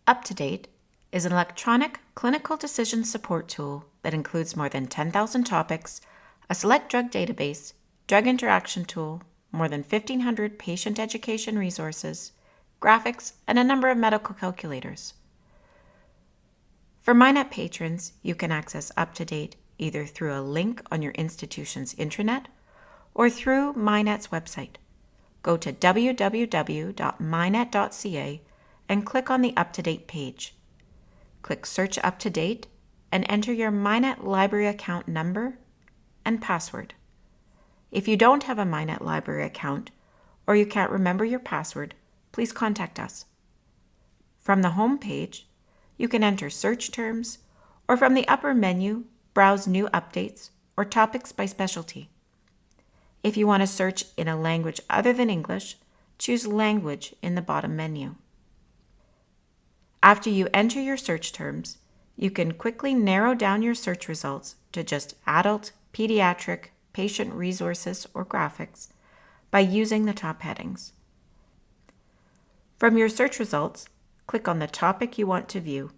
UpToDate is an electronic clinical decision support tool that includes more than 10,000 topics, a select drug database, drug interaction tool, more than 1,500 patient education resources, graphics, and a number of medical calculators. For MHIKNET patrons, you can access UpToDate either through a link on your institution's intranet or through MHIKNET's website. Go to www.mhiknet.ca and click on the UpToDate page. Click Search UpToDate and enter your MHIKNET library account number and password. If you don't have a MHIKNET library account or you can't remember your password, please contact us. From the home page, you can enter search terms, or from the upper menu, browse new updates or topics by specialty. If you want to search in a language other than English, choose Language in the bottom menu. After you enter your search terms, you can quickly narrow down your search results to just adult, pediatric, patient resources, or graphics by using the top headings. From your search results, click on the topic you want to view.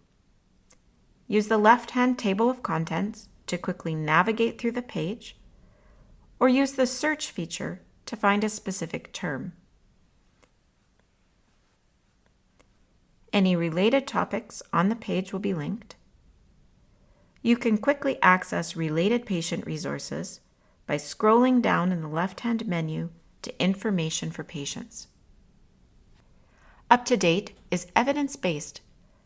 Use the left-hand table of contents to quickly navigate through the page, or use the search feature to find a specific term. Any related topics on the page will be linked. You can quickly access related patient resources by scrolling down in the left-hand menu to Information for Patients. UpToDate is evidence-based.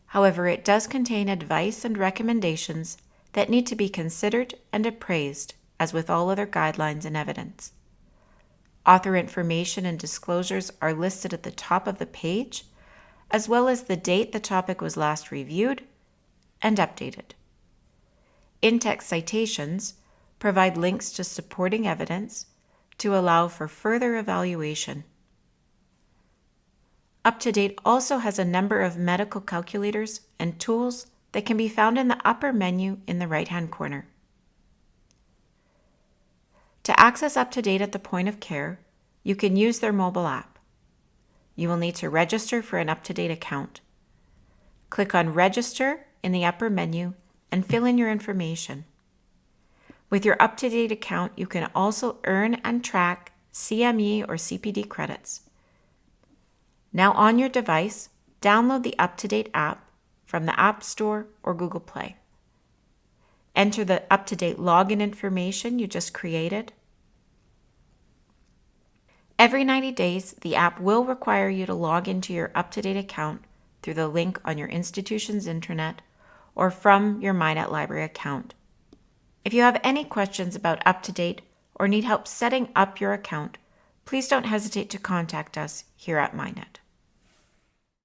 However, it does contain advice and recommendations that need to be considered and appraised, as with all other guidelines and evidence. Author information and disclosures are listed at the top of the page, as well as the date the topic was last reviewed and updated. In-text citations provide links to supporting evidence to allow for further evaluation. UpToDate also has a number of medical calculators and tools that can be found in the upper menu in the right-hand corner. To access UpToDate at the point of care, you can use their mobile app. You will need to register for an UpToDate account. Click on Register in the upper menu and fill in your information. With your UpToDate account, you can also earn and track CME or CPD credits. Now on your device, download the UpToDate app from the App Store or Google Play. Enter the UpToDate login information you just created. Every 90 days, the app will require you to log into your UpToDate account through the link on your institution's intranet or from your MHIKNET library account. If you have any questions about UpToDate or need help setting up your account, please don't hesitate to contact us here at MHIKNET.